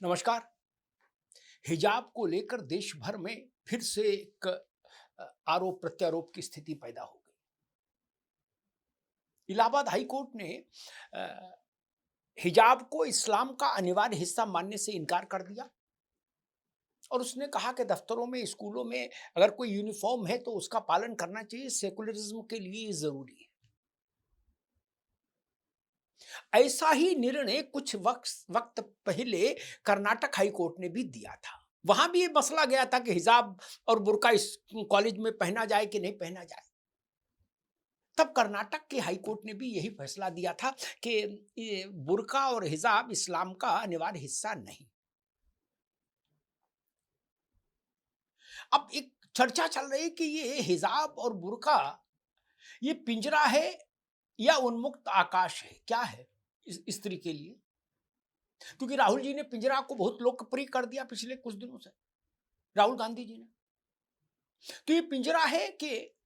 नमस्कार। हिजाब को लेकर देश भर में फिर से एक आरोप प्रत्यारोप की स्थिति पैदा हो गई। इलाहाबाद हाई कोर्ट ने अ, हिजाब को इस्लाम का अनिवार्य हिस्सा मानने से इनकार कर दिया और उसने कहा कि दफ्तरों में, स्कूलों में अगर कोई यूनिफॉर्म है तो उसका पालन करना चाहिए, सेकुलरिज्म के लिए ये जरूरी है। ऐसा ही निर्णय कुछ वक्त वक्त पहले कर्नाटक हाई कोर्ट ने भी दिया था। वहां भी ये मसला गया था कि हिजाब और बुर्का इस कॉलेज में पहना जाए कि नहीं पहना जाए। तब कर्नाटक के हाई कोर्ट ने भी यही फैसला दिया था कि ये बुर्का और हिजाब इस्लाम का अनिवार्य हिस्सा नहीं। अब एक चर्चा चल रही है कि ये हिजाब और बुर्का ये पिंजरा है या उन्मुक्त आकाश है, क्या है इस स्त्री के लिए? क्योंकि राहुल जी ने पिंजरा को बहुत लोकप्रिय कर दिया पिछले कुछ दिनों से, राहुल गांधी जी ने। तो ये पिंजरा है कि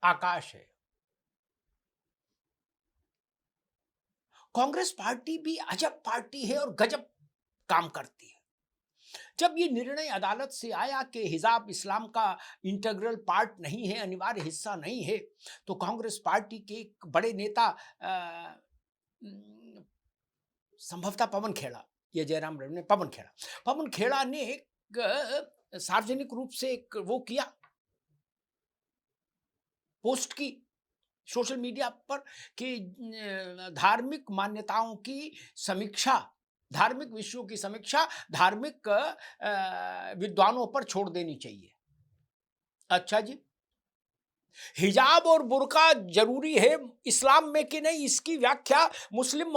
आकाश है? कांग्रेस पार्टी भी अजब पार्टी है और गजब काम करती है। जब ये निर्णय अदालत से आया कि हिजाब इस्लाम का इंटीग्रल पार्ट नहीं है, अनिवार्य हिस्सा नहीं है, तो कांग्रेस पार्टी के एक बड़े नेता न, संभवतः पवन खेड़ा या जयराम रवि ने, पवन खेड़ा ने एक सार्वजनिक रूप से एक वो किया, पोस्ट की सोशल मीडिया पर कि धार्मिक मान्यताओं की समीक्षा, धार्मिक विषयों की समीक्षा धार्मिक विद्वानों पर छोड़ देनी चाहिए। अच्छा जी, हिजाब और बुर्का जरूरी है इस्लाम में कि नहीं, इसकी व्याख्या मुस्लिम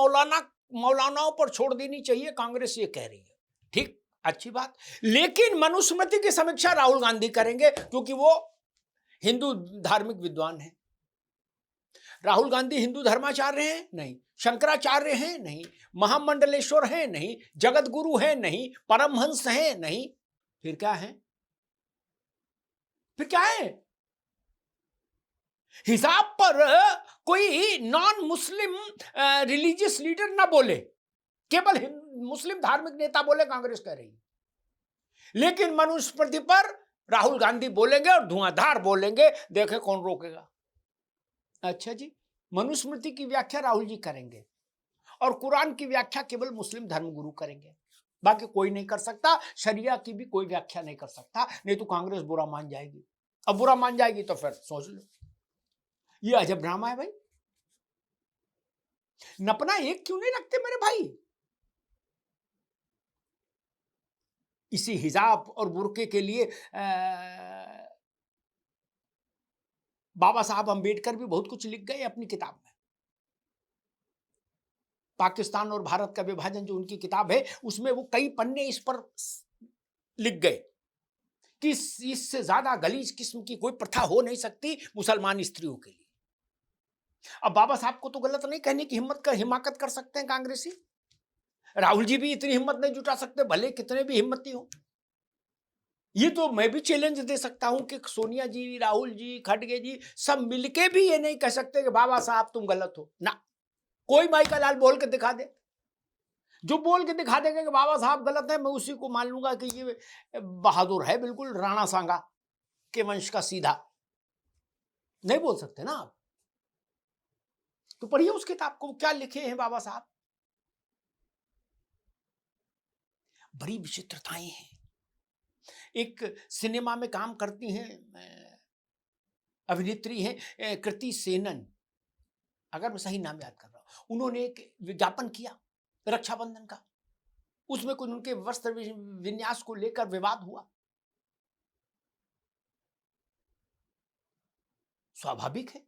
मौलानाओं पर छोड़ देनी चाहिए, कांग्रेस ये कह रही है। ठीक, अच्छी बात। लेकिन मनुस्मृति की समीक्षा राहुल गांधी करेंगे क्योंकि वो हिंदू धार्मिक विद्वान है। राहुल गांधी हिंदू धर्माचार्य हैं? नहीं। शंकराचार्य हैं? नहीं। महामंडलेश्वर हैं? नहीं। जगत गुरु हैं? नहीं। परमहंस हैं? नहीं। फिर क्या है? फिर क्या है? हिसाब पर कोई नॉन मुस्लिम रिलीजियस लीडर ना बोले, केवल मुस्लिम धार्मिक नेता बोले, कांग्रेस कह रही है। लेकिन मनुस्मृति पर राहुल गांधी बोलेंगे और धुआंधार बोलेंगे, देखे कौन रोकेगा। अच्छा जी, मनुस्मृति की व्याख्या राहुल जी करेंगे और कुरान की व्याख्या केवल मुस्लिम धर्मगुरु करेंगे, बाकी कोई नहीं कर सकता। शरिया की भी कोई व्याख्या नहीं कर सकता, नहीं तो कांग्रेस बुरा मान जाएगी। अब बुरा मान जाएगी तो फिर सोच लो, ये अजब ड्रामा है भाई। नपना एक क्यों नहीं रखते मेरे भाई? इसी हिजाब और बुर्के के लिए बाबा साहब अंबेडकर भी बहुत कुछ लिख गए अपनी किताब में। पाकिस्तान और भारत का विभाजन जो उनकी किताब है, उसमें वो कई पन्ने इस पर लिख गए कि इससे ज्यादा गलीज किस्म की कोई प्रथा हो नहीं सकती मुसलमान स्त्रियों के लिए। अब बाबा साहब को तो गलत नहीं कहने की हिमाकत कर सकते हैं कांग्रेसी। राहुल जी भी इतनी हिम्मत नहीं जुटा सकते, भले कितने भी हिम्मती हो। ये तो मैं भी चैलेंज दे सकता हूं कि सोनिया जी, राहुल जी, खड़गे जी सब मिलके भी ये नहीं कह सकते कि बाबा साहब तुम गलत हो ना। कोई माई का लाल बोल के दिखा दे, जो बोल के दिखा देगा कि बाबा साहब गलत है, मैं उसी को मान लूंगा कि ये बहादुर है, बिल्कुल राणा सांगा के वंश का सीधा। नहीं बोल सकते ना आप। तो पढ़िए उस किताब को, क्या लिखे हैं बाबा साहब। बड़ी विचित्रताएं हैं। एक सिनेमा में काम करती हैं अभिनेत्री हैं कृति सेनन, अगर मैं सही नाम याद कर रहा हूं। उन्होंने एक विज्ञापन किया रक्षाबंधन का, उसमें कुछ उनके वस्त्र विन्यास को लेकर विवाद हुआ। स्वाभाविक है।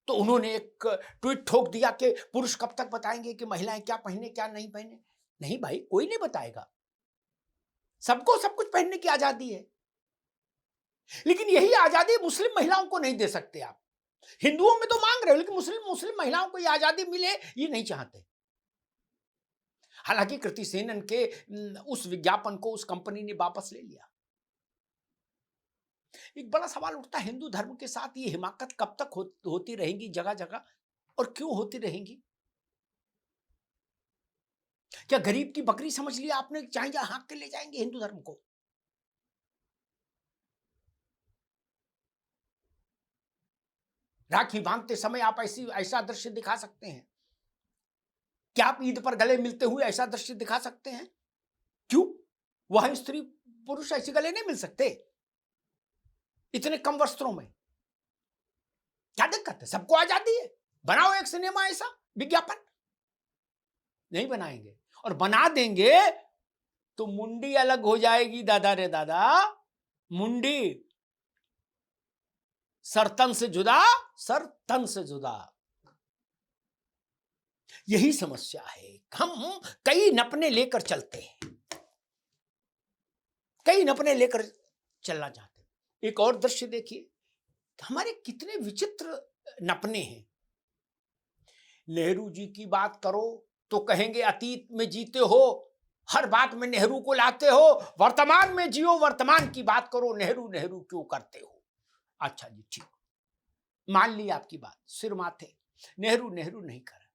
तो उन्होंने एक ट्वीट ठोक दिया कि पुरुष कब तक बताएंगे कि महिलाएं क्या पहने क्या नहीं पहने। नहीं भाई, कोई नहीं बताएगा, सबको सब कुछ पहनने की आजादी है। लेकिन यही आजादी मुस्लिम महिलाओं को नहीं दे सकते आप। हिंदुओं में तो मांग रहे हो, लेकिन मुस्लिम मुस्लिम महिलाओं को यह आजादी मिले ये नहीं चाहते। हालांकि कृति सेनन के उस विज्ञापन को उस कंपनी ने वापस ले लिया। एक बड़ा सवाल उठता है, हिंदू धर्म के साथ ये हिमाकत कब तक होती रहेंगी जगह जगह, और क्यों होती रहेंगी? क्या गरीब की बकरी समझ लिया आपने, चाहे जहां हाँक के ले जाएंगे हिंदू धर्म को? राखी बांधते समय आप ऐसा दृश्य दिखा सकते हैं? क्या आप ईद पर गले मिलते हुए ऐसा दृश्य दिखा सकते हैं? क्यों? वहां स्त्री पुरुष ऐसे गले नहीं मिल सकते इतने कम वस्त्रों में? क्या दिक्कत है? सबको आजादी है, बनाओ एक सिनेमा ऐसा विज्ञापन। नहीं बनाएंगे, और बना देंगे तो मुंडी अलग हो जाएगी दादा रे दादा। मुंडी सर तन से जुदा, सर तन से जुदा। यही समस्या है। हम कई नपने लेकर चलते हैं, कई नपने लेकर चलना चाहते हैं। एक और दृश्य देखिए, हमारे कितने विचित्र नपने हैं। नेहरू जी की बात करो तो कहेंगे अतीत में जीते हो, हर बात में नेहरू को लाते हो, वर्तमान में जियो, वर्तमान की बात करो, नेहरू नेहरू क्यों करते हो? अच्छा जी, ठीक, मान ली आपकी बात, सिर माथे, नेहरू नेहरू नहीं करा।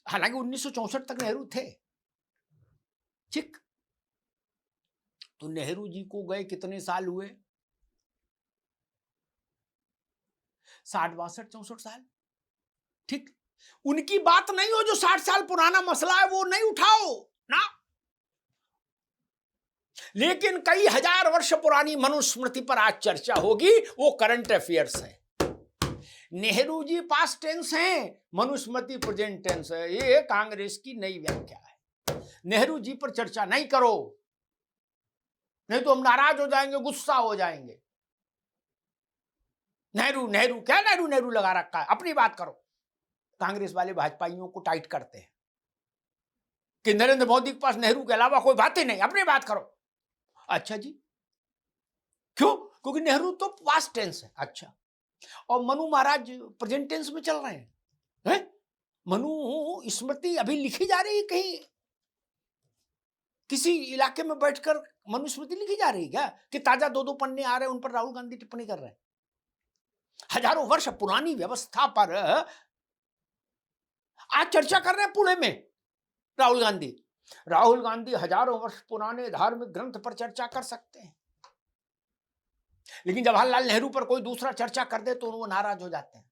हालांकि 1964 तक नेहरू थे, ठीक। तो नेहरू जी को गए कितने साल हुए? 60, 62, 64 साल, ठीक। उनकी बात नहीं हो, जो 60 साल पुराना मसला है वो नहीं उठाओ ना। लेकिन कई हजार वर्ष पुरानी मनुस्मृति पर आज चर्चा होगी, वो करंट अफेयर्स है। नेहरू जी पास्ट टेंस हैं, मनुस्मृति प्रेजेंट टेंस है। ये कांग्रेस की नई व्याख्या है। नेहरू जी पर चर्चा नहीं करो, नहीं तो हम नाराज हो जाएंगे, गुस्सा हो जाएंगे। नेहरू नेहरू क्या नेहरू नेहरू लगा रखा है, अपनी बात करो। कांग्रेस वाले भाजपाइयों को टाइट करते हैं कि नरेंद्र मोदी के पास नेहरू के अलावा कोई बात ही नहीं, अपनी बात करो। अच्छा जी, क्यों? क्योंकि नेहरू तो पास्ट टेंस है। अच्छा, और मनु महाराज प्रेजेंट टेंस में चल रहे हैं। मनु स्मृति अभी लिखी जा रही है कहीं, किसी इलाके में बैठकर मनुस्मृति लिखी जा रही है क्या? कि ताजा 2-2 पन्ने आ रहे हैं, उन पर राहुल गांधी टिप्पणी कर रहे हैं। हजारों वर्ष पुरानी व्यवस्था पर आज चर्चा कर रहे हैं पुणे में राहुल गांधी। राहुल गांधी हजारों वर्ष पुराने धार्मिक ग्रंथ पर चर्चा कर सकते हैं, लेकिन जवाहरलाल नेहरू पर कोई दूसरा चर्चा कर दे तो वो नाराज हो जाते हैं।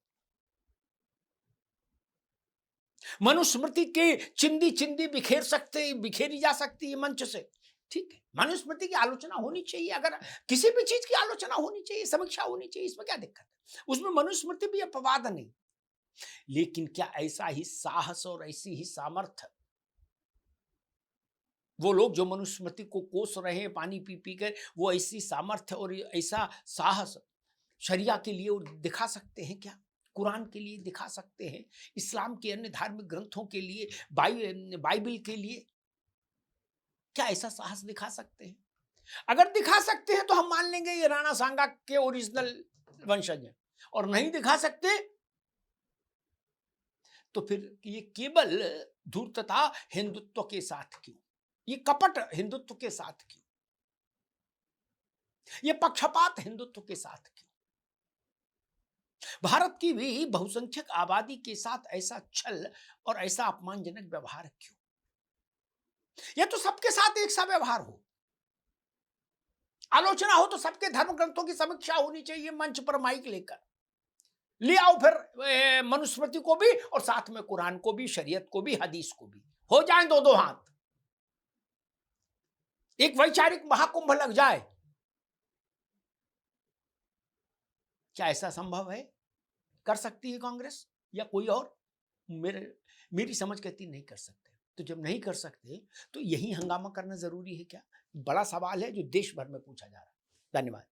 मनुस्मृति के चिंदी चिंदी बिखेरी जा सकती है मंच से, ठीक है। मनुस्मृति की आलोचना होनी चाहिए, अगर किसी भी चीज की आलोचना होनी चाहिए, समीक्षा होनी चाहिए, इसमें क्या दिक्कत है? उसमें मनुस्मृति भी अपवाद नहीं। लेकिन क्या ऐसा ही साहस और ऐसी ही सामर्थ्य वो लोग जो मनुस्मृति को कोस रहे हैं पानी पी पी कर, वो ऐसी सामर्थ्य और ऐसा साहस शरिया के लिए दिखा सकते हैं क्या? कुरान के लिए दिखा सकते हैं? इस्लाम के अन्य धार्मिक ग्रंथों के लिए, बाइबल के लिए क्या ऐसा साहस दिखा सकते हैं? अगर दिखा सकते हैं तो हम मान लेंगे ये राणा सांगा के ओरिजिनल वंशज हैं, और नहीं दिखा सकते तो फिर ये केवल धूर्तता हिंदुत्व के साथ क्यों, ये कपट हिंदुत्व के साथ क्यों, ये पक्षपात हिंदुत्व के साथ क्यों? भारत की भी बहुसंख्यक आबादी के साथ ऐसा छल और ऐसा अपमानजनक व्यवहार क्यों? यह तो सबके साथ एक सा व्यवहार हो, आलोचना हो तो सबके धर्म ग्रंथों की समीक्षा होनी चाहिए, मंच पर माइक लेकर ले आओ फिर मनुस्मृति को भी, और साथ में कुरान को भी, शरीयत को भी, हदीस को भी, हो जाए 2-2 हाथ, एक वैचारिक महाकुंभ लग जाए। क्या ऐसा संभव है? कर सकती है कांग्रेस या कोई और? मेरी समझ कहती नहीं कर सकते। तो जब नहीं कर सकते तो यही हंगामा करना जरूरी है क्या? बड़ा सवाल है जो देश भर में पूछा जा रहा है। धन्यवाद।